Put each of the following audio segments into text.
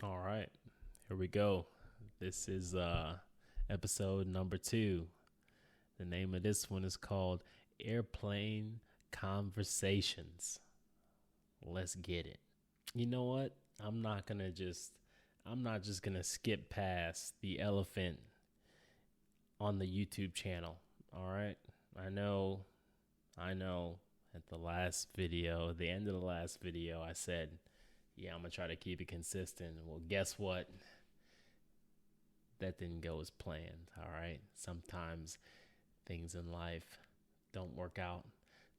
All right, here we go. This is episode number 2. The name of this one is called Airplane Conversations. Let's get it. You know what? I'm not just going to skip past the elephant on the YouTube channel. All right? I know I know at the end of the last video I said, yeah, I'm going to try to keep it consistent. Well, guess what? That didn't go as planned. All right. Sometimes things in life don't work out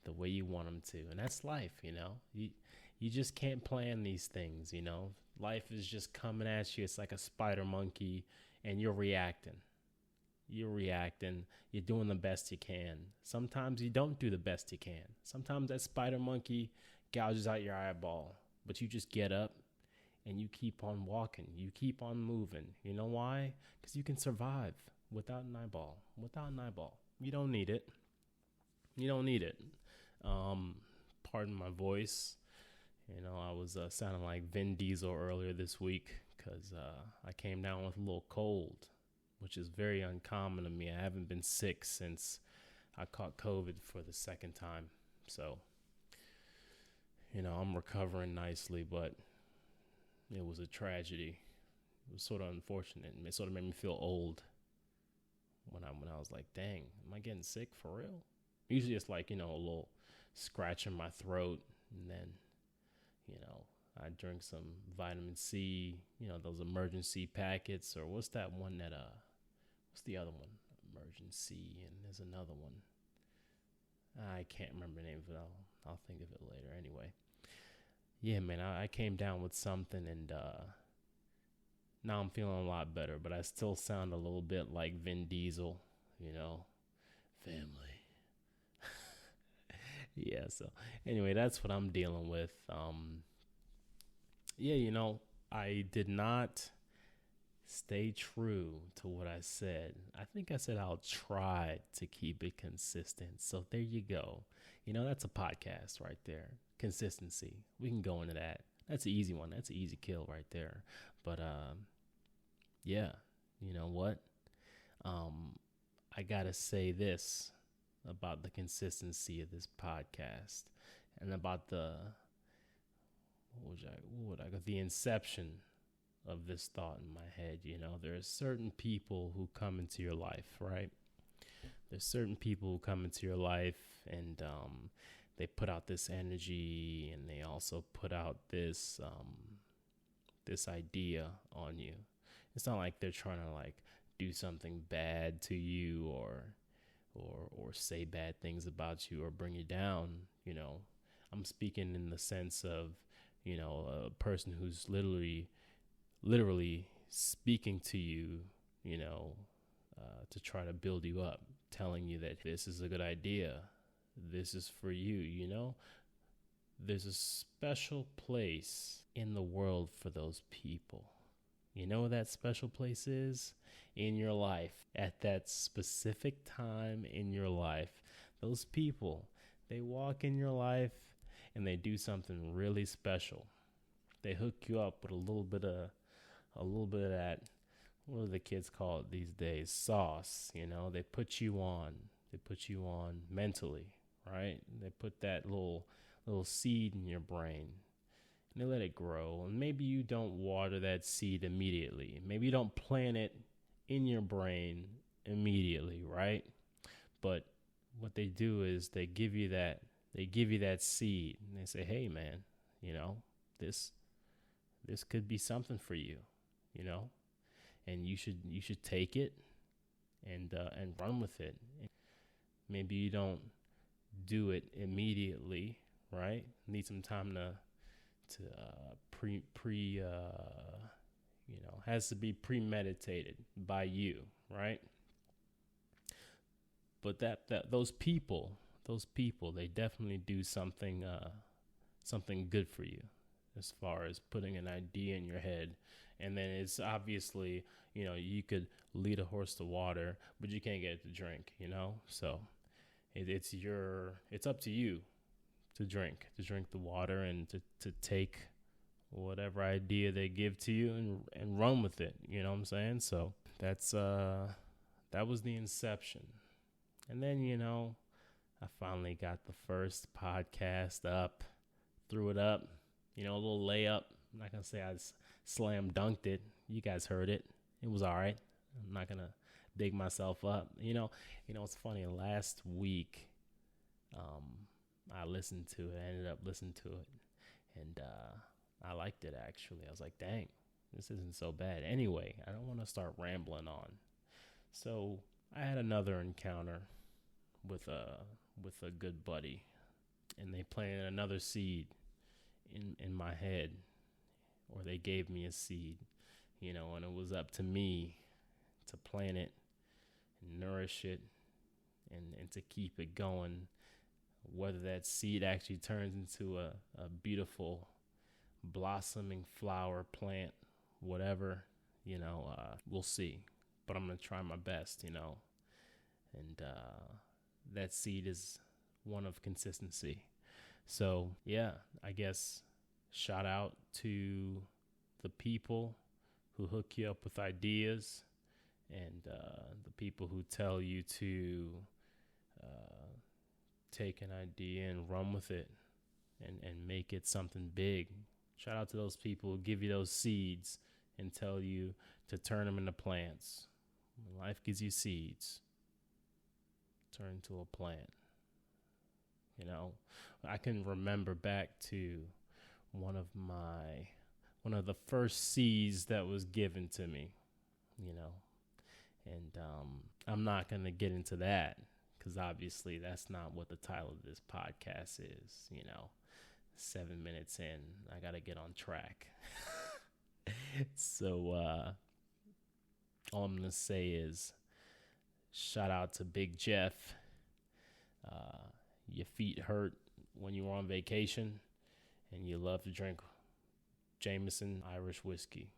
the way you want them to. And that's life, you know. You just can't plan these things, you know. Life is just coming at you. It's like a spider monkey and you're reacting. You're reacting. You're doing the best you can. Sometimes you don't do the best you can. Sometimes that spider monkey gouges out your eyeball, but you just get up and you keep on walking. You keep on moving. You know why? Because you can survive without an eyeball. Without an eyeball. You don't need it. You don't need it. Um, Pardon my voice. You know, I was sounding like Vin Diesel earlier this week because I came down with a little cold, which is very uncommon to me. I haven't been sick since I caught COVID for the second time. So, you know, I'm recovering nicely, but it was a tragedy. It was sort of unfortunate. It sort of made me feel old when I was like, dang, am I getting sick for real? Usually it's like, you know, a little scratch in my throat, and then, you know, I drink some vitamin C, you know, those emergency packets, or what's that one that what's the other one? Emergency, and there's another one. I can't remember the name of it. I'll think of it later. Anyway, yeah, man, I came down with something, and now I'm feeling a lot better, but I still sound a little bit like Vin Diesel, you know, family. Yeah, so anyway, that's what I'm dealing with. Yeah, you know, I did not stay true to what I said. I think I said I'll try to keep it consistent. So there you go. You know, that's a podcast right there. Consistency. We can go into that. That's an easy one. That's an easy kill right there. But yeah, you know what? Um, I gotta say this about the consistency of this podcast and about the inception of this thought in my head. You know, there are certain people who come into your life, right? There's certain people who come into your life, and they put out this energy, and they also put out this idea on you. It's not like they're trying to like do something bad to you, or say bad things about you, or bring you down. You know, I'm speaking in the sense of, you know, a person who's literally speaking to you, you know, to try to build you up, telling you that this is a good idea, this is for you. You know, there's a special place in the world for those people. You know what that special place is? In your life, at that specific time in your life. Those people, they walk in your life and they do something really special. They hook you up with a little bit of that, what do the kids call it these days? Sauce, you know? They put you on. They put you on mentally, right? They put that little seed in your brain, and they let it grow. And maybe you don't water that seed immediately. Maybe you don't plant it in your brain immediately, right? But what they do is they give you that seed, and they say, "Hey, man, you know, this this could be something for you, you know, and you should take it and run with it." Maybe you don't do it immediately, right? Need some time to you know, has to be premeditated by you, right? But that those people, they definitely do something good for you, as far as putting an idea in your head. And then it's obviously, you know, you could lead a horse to water, but you can't get it to drink, you know? So it's up to you to drink the water, and to take whatever idea they give to you and run with it. You know what I'm saying? So that was the inception. And then, I finally got the first podcast up, threw it up, a little layup. I'm not going to say I slam dunked it. You guys heard it. It was all right. I'm not going to dig myself up. It's funny. Last week, I listened to it. I ended up listening to it. And I liked it, actually. I was like, dang, this isn't so bad. Anyway, I don't want to start rambling on. So I had another encounter with a good buddy, and they planted another seed in my head, or they gave me a seed, and it was up to me to plant it and nourish it and to keep it going. Whether that seed actually turns into a beautiful blossoming flower plant, whatever, we'll see. But I'm going to try my best, and that seed is one of consistency. So, yeah, I guess shout out to the people who hook you up with ideas and the people who tell you to take an idea and run with it and make it something big. Shout out to those people who give you those seeds and tell you to turn them into plants. When life gives you seeds, turn into a plant. I can remember back to one of the first seeds that was given to me, and I'm not going to get into that because obviously that's not what the title of this podcast is. 7 minutes in, I got to get on track. So all I'm going to say is shout out to Big Jeff. Your feet hurt when you were on vacation and you love to drink Jameson Irish whiskey.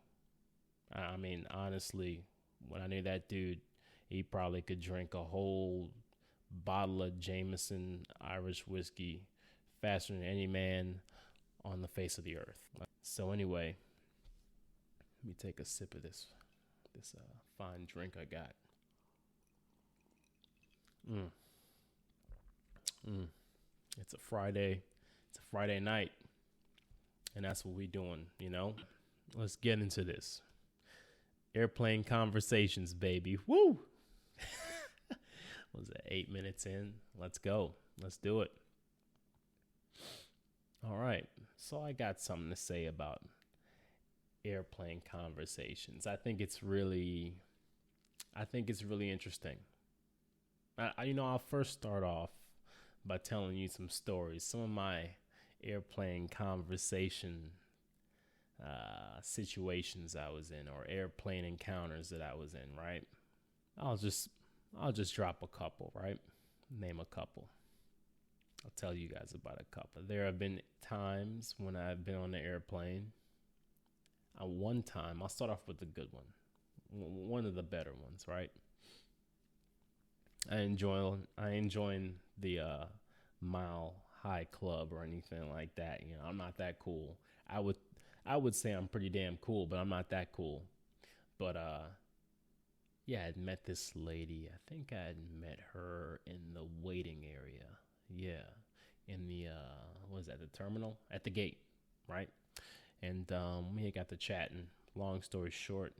I mean, honestly, when I knew that dude, he probably could drink a whole bottle of Jameson Irish whiskey faster than any man on the face of the earth. So anyway, let me take a sip of this fine drink I got. It's a Friday night, and that's what we doing, Let's get into this. Airplane conversations, baby. Woo! Was it 8 minutes in? Let's go. Let's do it. All right. So I got something to say about airplane conversations. I think it's really interesting. I'll first start off by telling you some stories. Some of my airplane conversation situations I was in, or airplane encounters that I was in, right? I'll just drop a couple, right? Name a couple. I'll tell you guys about a couple. There have been times when I've been on the airplane. One time, I'll start off with the good one. One of the better ones, right? I enjoy the Mile High Club or anything like that. I'm not that cool. I would say I'm pretty damn cool, but I'm not that cool. But yeah, I'd met this lady. I think I'd met her in the waiting area. Yeah, in the the terminal at the gate, right? And we got to chatting. Long story short,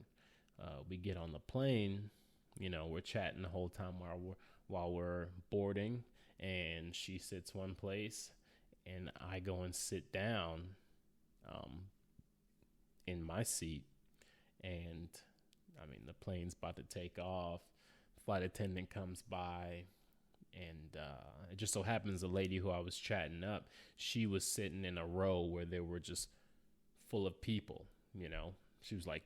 we get on the plane. We're chatting the whole time while we're boarding, and she sits one place, and I go and sit down in my seat, and the plane's about to take off. Flight attendant comes by, and it just so happens the lady who I was chatting up, she was sitting in a row where they were just full of people. She was like,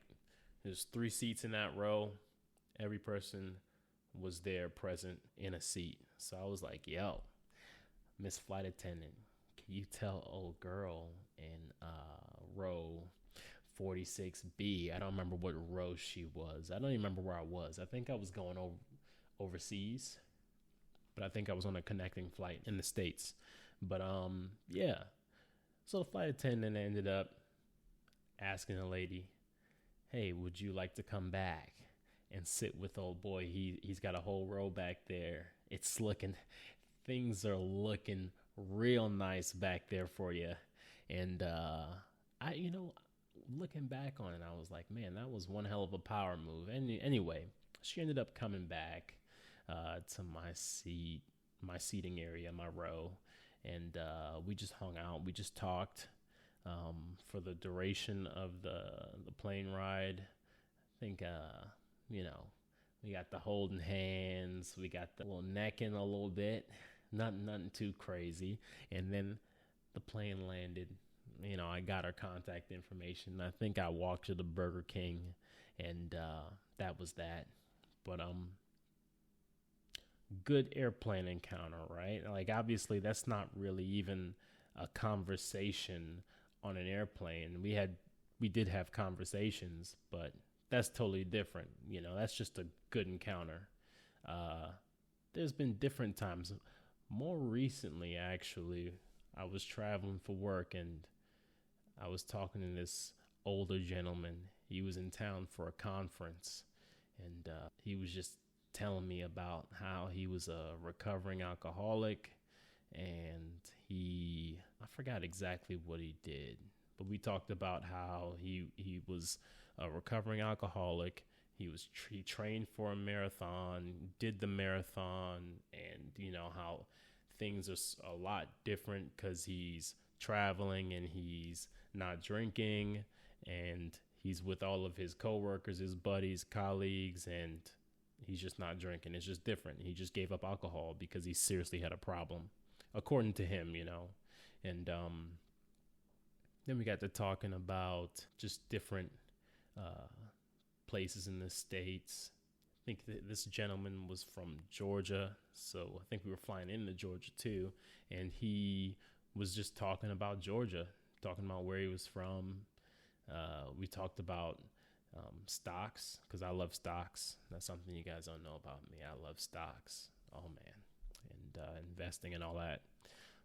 there's 3 seats in that row. Every person was there present in a seat. So I was like, yo, Miss Flight Attendant, can you tell old girl in row 46B? I don't remember what row she was. I don't even remember where I was. I think I was going overseas, but I think I was on a connecting flight in the States. But yeah. So the flight attendant ended up asking a lady, "Hey, would you like to come back and sit with old boy? He's got a whole row back there. It's looking, things are looking real nice back there for you." And I, looking back on it, I was like, man, that was one hell of a power move. And anyway, she ended up coming back to my seating area, my row, and we just hung out. We just talked for the duration of the plane ride. I think we got the holding hands, we got the little necking a little bit, nothing too crazy, and then the plane landed. I got her contact information. I think I walked to the Burger King, and that was that. But good airplane encounter, right? Like, obviously that's not really even a conversation on an airplane. We did have conversations, but that's totally different. That's just a good encounter. There's been different times. More recently, actually, I was traveling for work, and I was talking to this older gentleman. He was in town for a conference, and he was just telling me about how he was a recovering alcoholic, and I forgot exactly what he did, but we talked about how he was a recovering alcoholic. He trained for a marathon, did the marathon, and how things are a lot different because he's traveling and he's not drinking, and he's with all of his coworkers, his buddies, colleagues, and he's just not drinking. It's just different. He just gave up alcohol because he seriously had a problem, according to him, And then we got to talking about just different places in the States. I think this gentleman was from Georgia, so I think we were flying into Georgia too, and he was just talking about Georgia, talking about where he was from. We talked about stocks, because I love stocks. That's something you guys don't know about me. I love stocks. Oh, man. And investing and all that.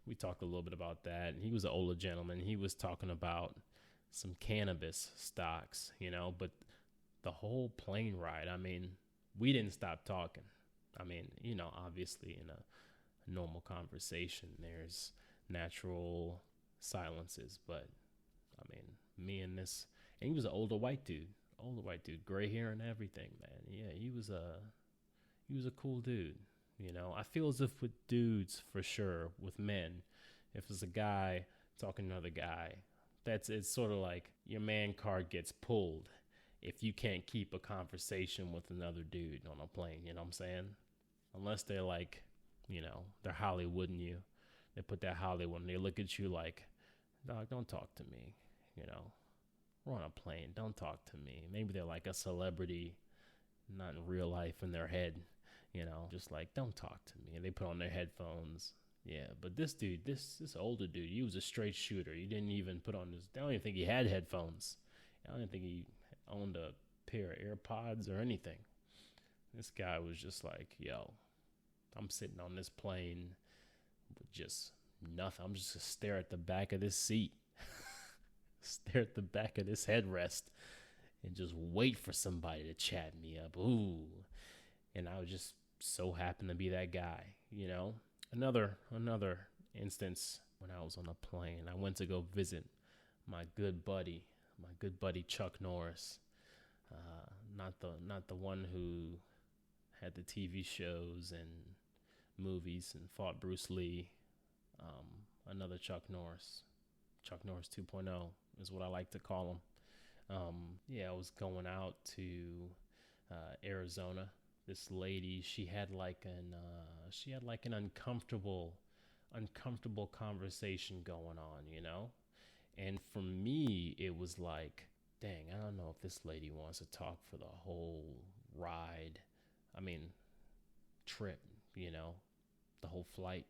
We talked a little bit about that. And he was an older gentleman. He was talking about some cannabis stocks, but the whole plane ride, we didn't stop talking. Obviously in a normal conversation, there's natural silences, but me and this, and he was an older white dude, gray hair and everything, man. Yeah, he was a cool dude. I feel as if with dudes, for sure, with men, if there's a guy talking to another guy, it's sort of like your man card gets pulled if you can't keep a conversation with another dude on a plane. You know what I'm saying? Unless they're like, they're Hollywooding you. They put that Hollywood and they look at you like, dog, don't talk to me. We're on a plane. Don't talk to me. Maybe they're like a celebrity, not in real life in their head, just like, don't talk to me. And they put on their headphones. Yeah, but this dude, this older dude, he was a straight shooter. He didn't even put on I don't even think he had headphones. I don't even think he owned a pair of AirPods or anything. This guy was just like, yo, I'm sitting on this plane with just nothing. I'm just going to stare at the back of this seat, stare at the back of this headrest, and just wait for somebody to chat me up. Ooh. And I was just so happen to be that guy, Another instance, when I was on a plane, I went to go visit my good buddy Chuck Norris. Not the one who had the TV shows and movies and fought Bruce Lee. Another Chuck Norris 2.0 is what I like to call him. I was going out to Arizona. This lady, she had like an uncomfortable conversation going on, And for me, it was like, dang, I don't know if this lady wants to talk for the whole ride. Trip, the whole flight,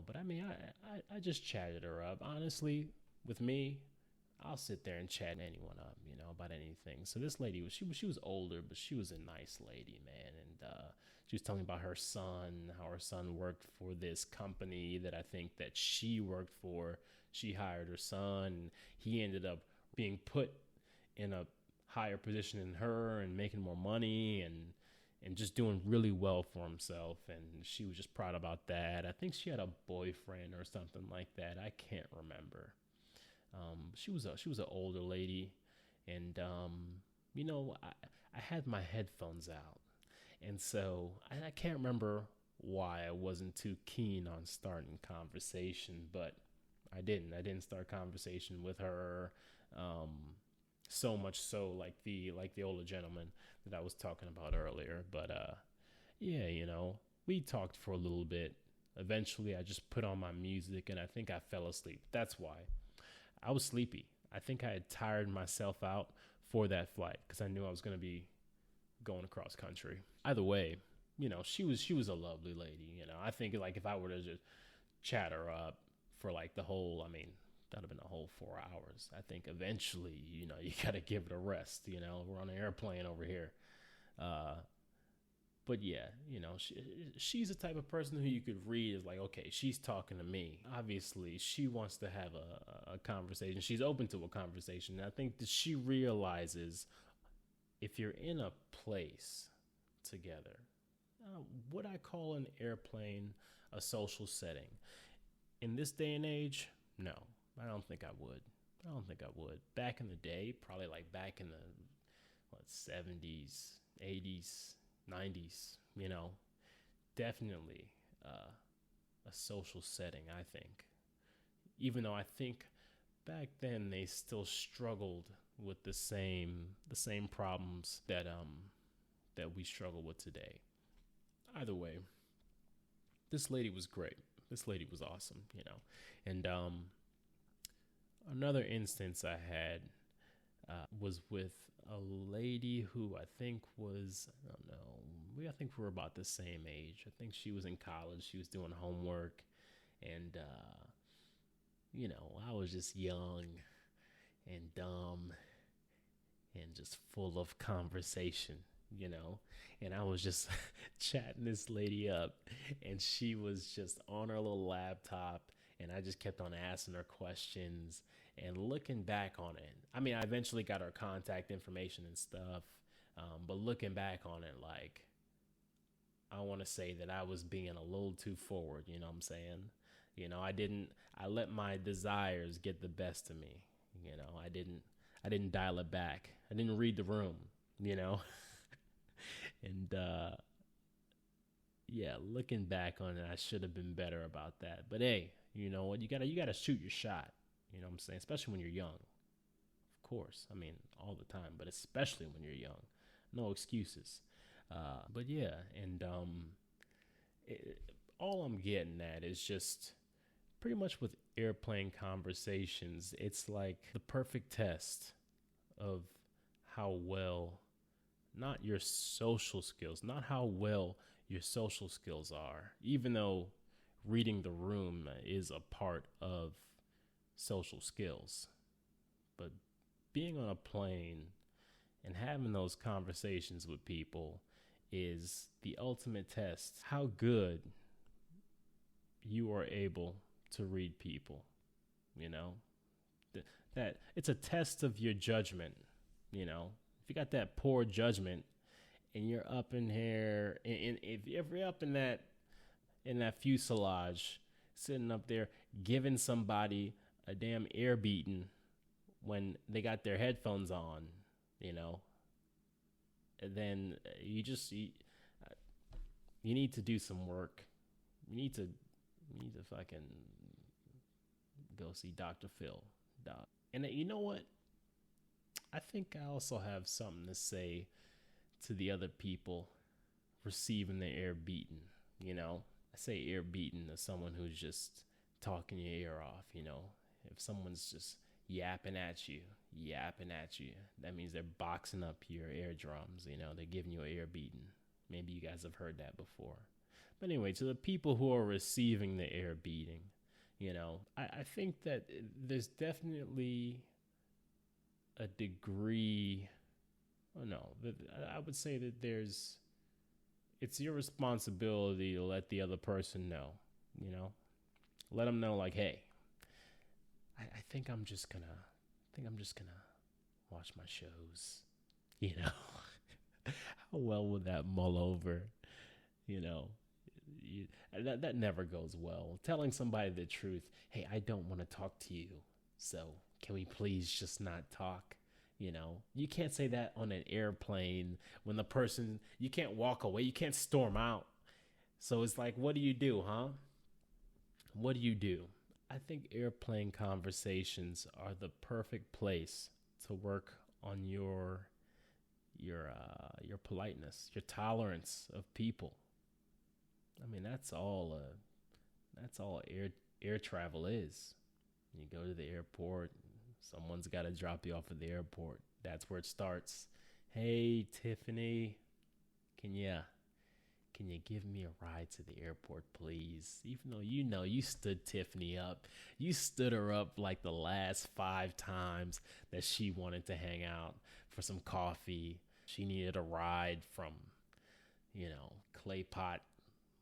But I just chatted her up. Honestly, with me, I'll sit there and chat anyone up, about anything. So this lady she was older, but she was a nice lady, man. And she was telling me about her son, how her son worked for this company that I think that she worked for. She hired her son, and he ended up being put in a higher position than her and making more money and just doing really well for himself. And she was just proud about that. I think she had a boyfriend or something like that. I can't remember. She was an older lady, and I had my headphones out, and so I can't remember why I wasn't too keen on starting conversation, but I didn't. I didn't start conversation with her. So much so, like the older gentleman that I was talking about earlier. But yeah, we talked for a little bit. Eventually, I just put on my music, and I think I fell asleep. That's why. I was sleepy. I think I had tired myself out for that flight because I knew I was going to be going across country. Either way, she was a lovely lady. I think like if I were to just chat her up for like the whole, that'd have been a whole 4 hours. I think eventually, you got to give it a rest. We're on an airplane over here. But yeah, she's the type of person who you could read as like, okay, she's talking to me. Obviously, she wants to have a conversation. She's open to a conversation. And I think that she realizes if you're in a place together, would I call an airplane a social setting? In this day and age, no, I don't think I would. Back in the day, probably like back in the 70s, 80s, 90s, definitely a social setting, I think. Even though I think back then they still struggled with the same problems that we struggle with today. Either way, this lady was great. This lady was awesome, And another instance I had was with a lady who I think was, I think we were about the same age. I think she was in college. She was doing homework. And, I was just young and dumb and just full of conversation, and I was just chatting this lady up, and she was just on her little laptop, and I just kept on asking her questions. And looking back on it, I eventually got her contact information and stuff, but looking back on it, like, I want to say that I was being a little too forward, you know what I'm saying? I let my desires get the best of me, I didn't dial it back. I didn't read the room, And yeah, looking back on it, I should have been better about that. But hey, you know what? You gotta shoot your shot. You know what I'm saying? Especially when you're young. Of course. All the time, but especially when you're young. No excuses. But yeah, and all I'm getting at is just pretty much with airplane conversations, it's like the perfect test of how well, not your social skills, not how well your social skills are, even though reading the room is a part of social skills. But being on a plane and having those conversations with people is the ultimate test. How good you are able to read people, that it's a test of your judgment. If you got that poor judgment and you're up in here, and if you're up in that fuselage, sitting up there giving somebody a damn air beating when they got their headphones on, and then you need to do some work. You need to fucking go see Dr. Phil, Doc. And you know what? I think I also have something to say to the other people receiving their ear beaten. I say ear beaten to someone who's just talking your ear off. If someone's just yapping at you, that means they're boxing up your eardrums. They're giving you an ear beating. Maybe you guys have heard that before. But anyway, to the people who are receiving the air beating, I think that there's definitely a degree, I would say that it's your responsibility to let the other person know, let them know like, hey, I think I'm just gonna think I'm just gonna watch my shows. You know, how well would that mull over? You know, you, that never goes well. Telling somebody the truth, hey, I don't want to talk to you, so can we please just not talk? You know, you can't say that on an airplane when the person, you can't walk away, you can't storm out. So it's like, what do you do, huh? What do you do? I think airplane conversations are the perfect place to work on your politeness, your tolerance of people. I mean, that's all air travel is. You go to the airport, someone's got to drop you off at the airport. That's where it starts. Hey, Tiffany, can you can you give me a ride to the airport, please? Even though you know you stood Tiffany up, you stood her up like the last 5 times that she wanted to hang out for some coffee. She needed a ride from, clay pot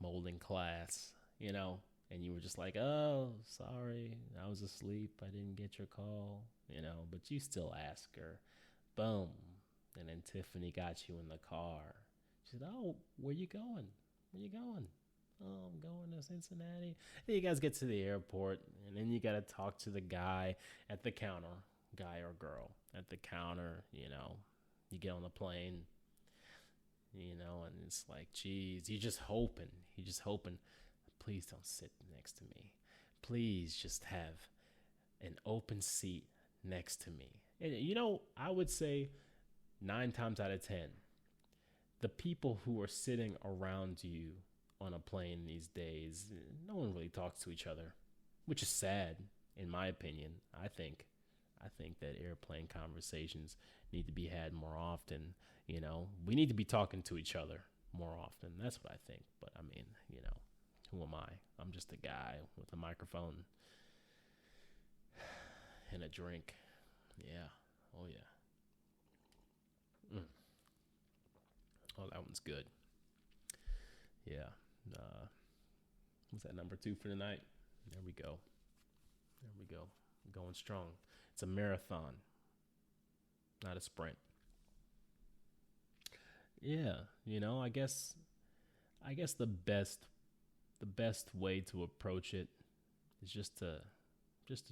molding class, and you were just like, oh, sorry, I was asleep. I didn't get your call, but you still ask her. Boom. And then Tiffany got you in the car. She said, oh, where you going? Where you going? Oh, I'm going to Cincinnati. And you guys get to the airport, and then you got to talk to the guy at the counter, guy or girl at the counter, You get on the plane, and it's like, geez, you're just hoping, please don't sit next to me. Please just have an open seat next to me. And, I would say 9 times out of 10, the people who are sitting around you on a plane these days, no one really talks to each other, which is sad, in my opinion. I think that airplane conversations need to be had more often. We need to be talking to each other more often. That's what I think. But I mean, who am I? I'm just a guy with a microphone and a drink. Yeah. Oh, yeah. Oh, that one's good. Yeah. What's that, number 2 for tonight? There we go. Going strong. It's a marathon, not a sprint. Yeah, I guess the best way to approach it is just to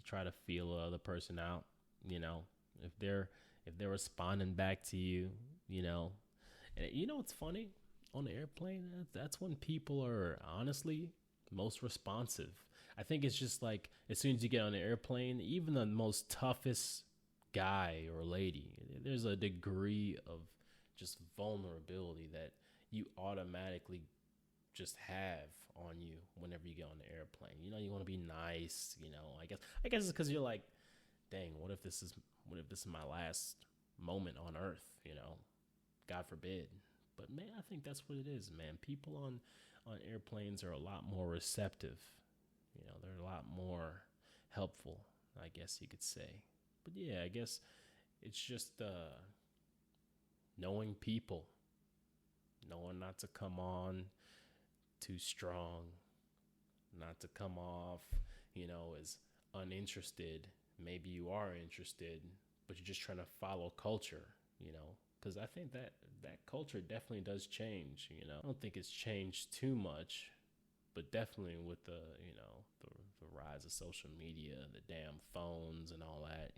try to feel the other person out. If they're responding back to you, and what's funny on the airplane? That's when people are honestly most responsive. I think it's just like as soon as you get on the airplane, even the most toughest guy or lady, there's a degree of just vulnerability that you automatically just have on you whenever you get on the airplane. You want to be nice. I guess it's because you're like, dang, what if this is my last moment on Earth? God forbid. But man, I think that's what it is, man. People on airplanes are a lot more receptive. They're a lot more helpful, I guess you could say. But yeah, I guess it's just knowing people, knowing not to come on too strong, not to come off, as uninterested. Maybe you are interested, but you're just trying to follow culture, because I think that culture definitely does change. I don't think it's changed too much, but definitely with the rise of social media, the damn phones and all that,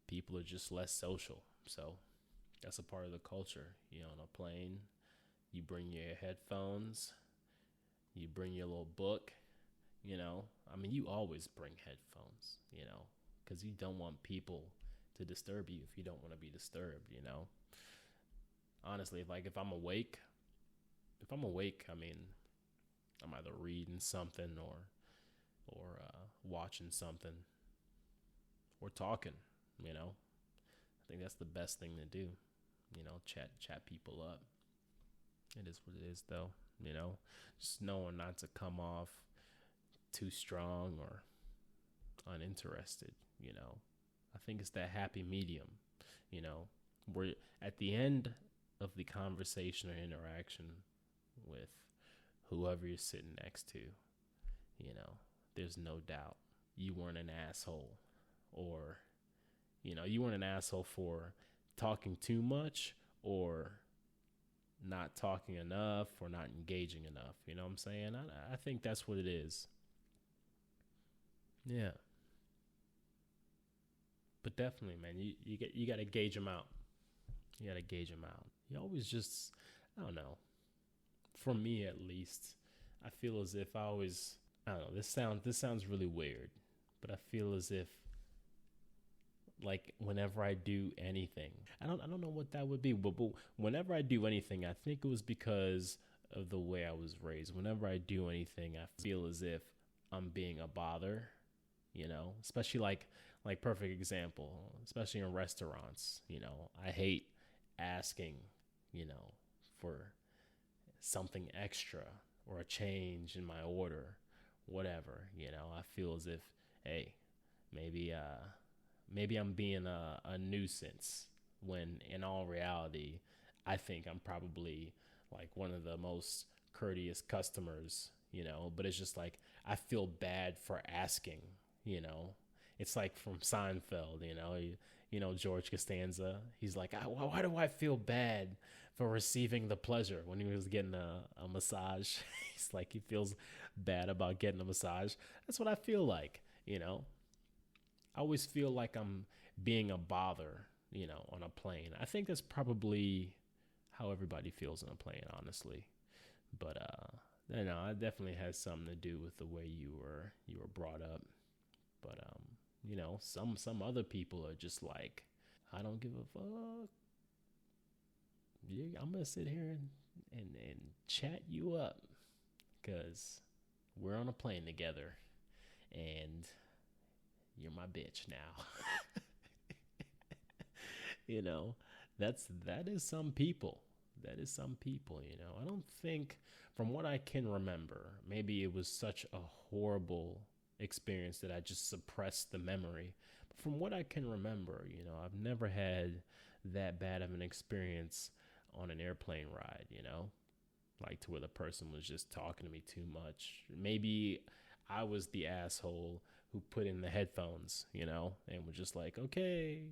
people are just less social. So that's a part of the culture. On a plane, you bring your headphones, you bring your little book. You always bring headphones, because you don't want people to disturb you if you don't want to be disturbed. Honestly, like if I'm awake, I mean, I'm either reading something or watching something or talking. I think that's the best thing to do. Chat people up. It is what it is, though. Just knowing not to come off too strong or uninterested. I think it's that happy medium. Where at the end of the conversation or interaction with whoever you're sitting next to, there's no doubt you weren't an asshole or You weren't an asshole for talking too much or not talking enough or not engaging enough. You know what I'm saying? I think that's what it is. Yeah. But definitely, man, you got to gauge them out. You got to gauge them out. You always just, I don't know. For me, at least, I feel as if I always, I don't know. This sounds really weird, but I feel as if like whenever I do anything, I don't know what that would be, but whenever I do anything, I think it was because of the way I was raised. Whenever I do anything, I feel as if I'm being a bother, especially like perfect example, especially in restaurants. I hate asking, you know, for something extra or a change in my order, whatever. I feel as if, hey, maybe I'm being a nuisance when in all reality, I think I'm probably like one of the most courteous customers, but it's just like I feel bad for asking, you know. It's like from Seinfeld, George Costanza. He's like, why do I feel bad for receiving the pleasure when he was getting a massage? He's like, he feels bad about getting a massage. That's what I feel like, I always feel like I'm being a bother, on a plane. I think that's probably how everybody feels on a plane, honestly. But it definitely has something to do with the way you were brought up. But some other people are just like, I don't give a fuck. I'm gonna sit here and chat you up because we're on a plane together, and you're my bitch now. you know, that is some people. That is some people. I don't think, from what I can remember, maybe it was such a horrible experience that I just suppressed the memory. But from what I can remember, I've never had that bad of an experience on an airplane ride, like to where the person was just talking to me too much. Maybe I was the asshole who put in the headphones, and was just like, okay,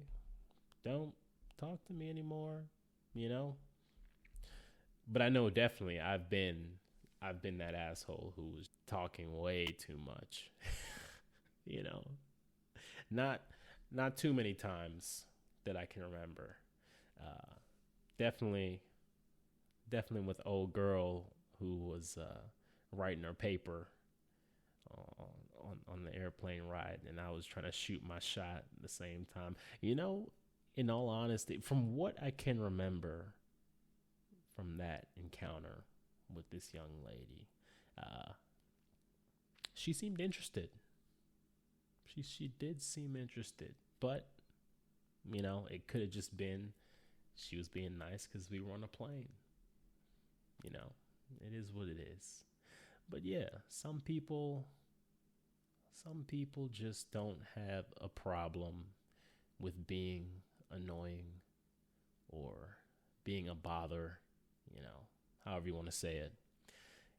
don't talk to me anymore, you know? But I know definitely I've been that asshole who was talking way too much. you know. Not not too many times that I can remember. Uh definitely definitely with old girl who was writing her paper on the airplane ride, and I was trying to shoot my shot at the same time. In all honesty, from what I can remember from that encounter with this young lady, uh, she seemed interested. She did seem interested, but it could have just been she was being nice because we were on a plane. You know, it is what it is. But yeah, some people just don't have a problem with being annoying or being a bother, however you want to say it.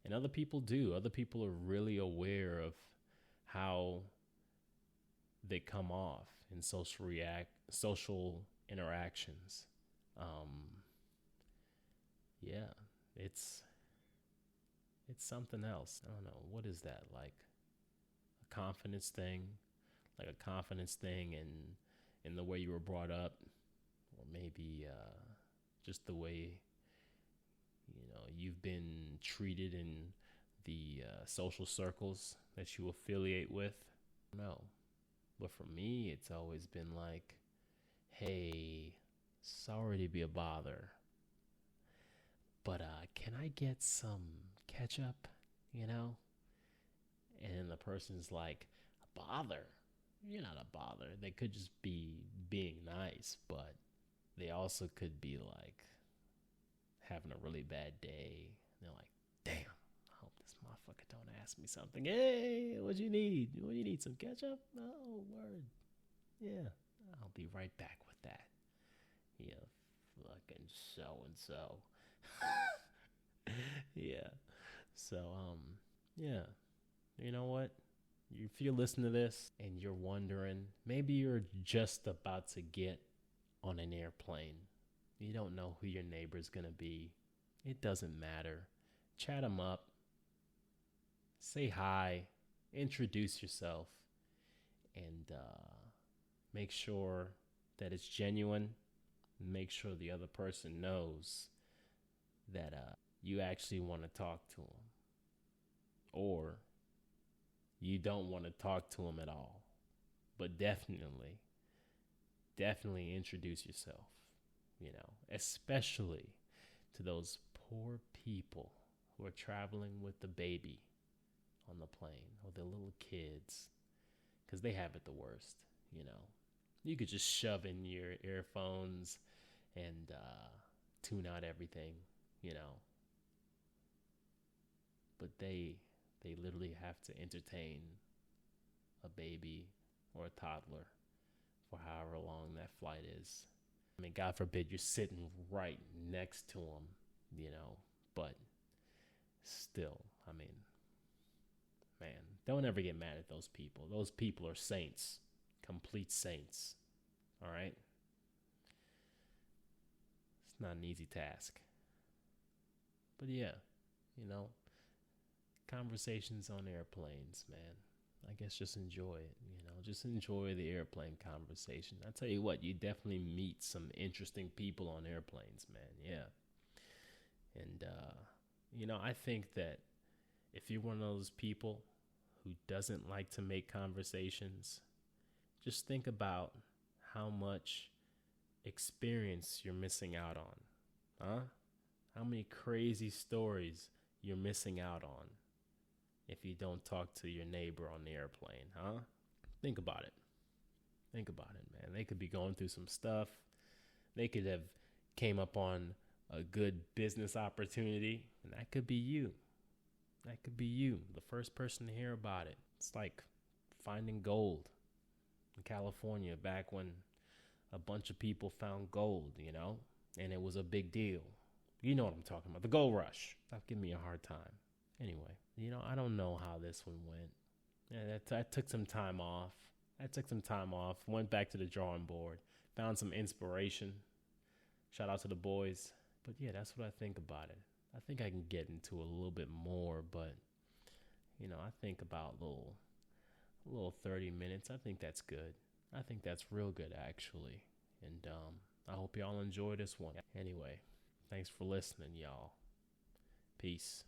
And other people do. Other people are really aware of how they come off in social interactions. Um, yeah, it's it's something else. I don't know, what is that, like a confidence thing, like a confidence thing in the way you were brought up, or maybe just the way you've been treated in the social circles that you affiliate with. No, but for me, it's always been like, hey, sorry to be a bother, but can I get some ketchup? You know? And then the person's like, a bother? You're not a bother. They could just be being nice, but they also could be like having a really bad day. And they're like, damn, I hope this motherfucker don't ask me something. Hey, what you need? What you need? Some ketchup? Oh, word. Yeah, I'll be right back with that. Yeah, fucking so and so. Yeah. So, yeah. You know what? if you listen to this and you're wondering, maybe you're just about to get on an airplane. You don't know who your neighbor's going to be. It doesn't matter. Chat them up. Say hi. Introduce yourself. And make sure that it's genuine. Make sure the other person knows that you actually want to talk to them. Or you don't want to talk to them at all. But definitely introduce yourself, especially to those poor people who are traveling with the baby on the plane or the little kids, because they have it the worst. You could just shove in your earphones and tune out everything, but they literally have to entertain a baby or a toddler for however long that flight is. I mean, God forbid you're sitting right next to them, but still, I mean, man, don't ever get mad at those people. Those people are saints, complete saints, all right? It's not an easy task. But yeah, conversations on airplanes, man. I guess just enjoy it, just enjoy the airplane conversation. I tell you what, you definitely meet some interesting people on airplanes, man. Yeah. And, I think that if you're one of those people who doesn't like to make conversations, just think about how much experience you're missing out on. Huh? How many crazy stories you're missing out on if you don't talk to your neighbor on the airplane, huh? Think about it. Think about it, man. They could be going through some stuff. They could have came up on a good business opportunity, and that could be you. That could be you, the first person to hear about it. It's like finding gold in California back when a bunch of people found gold, and it was a big deal. You know what I'm talking about, the gold rush. Stop giving me a hard time. Anyway, I don't know how this one went. Yeah, I took some time off. Went back to the drawing board, found some inspiration. Shout out to the boys. But yeah, that's what I think about it. I think I can get into a little bit more, but I think about a little 30 minutes. I think that's good. I think that's real good, actually. And I hope y'all enjoy this one. Anyway, thanks for listening, y'all. Peace.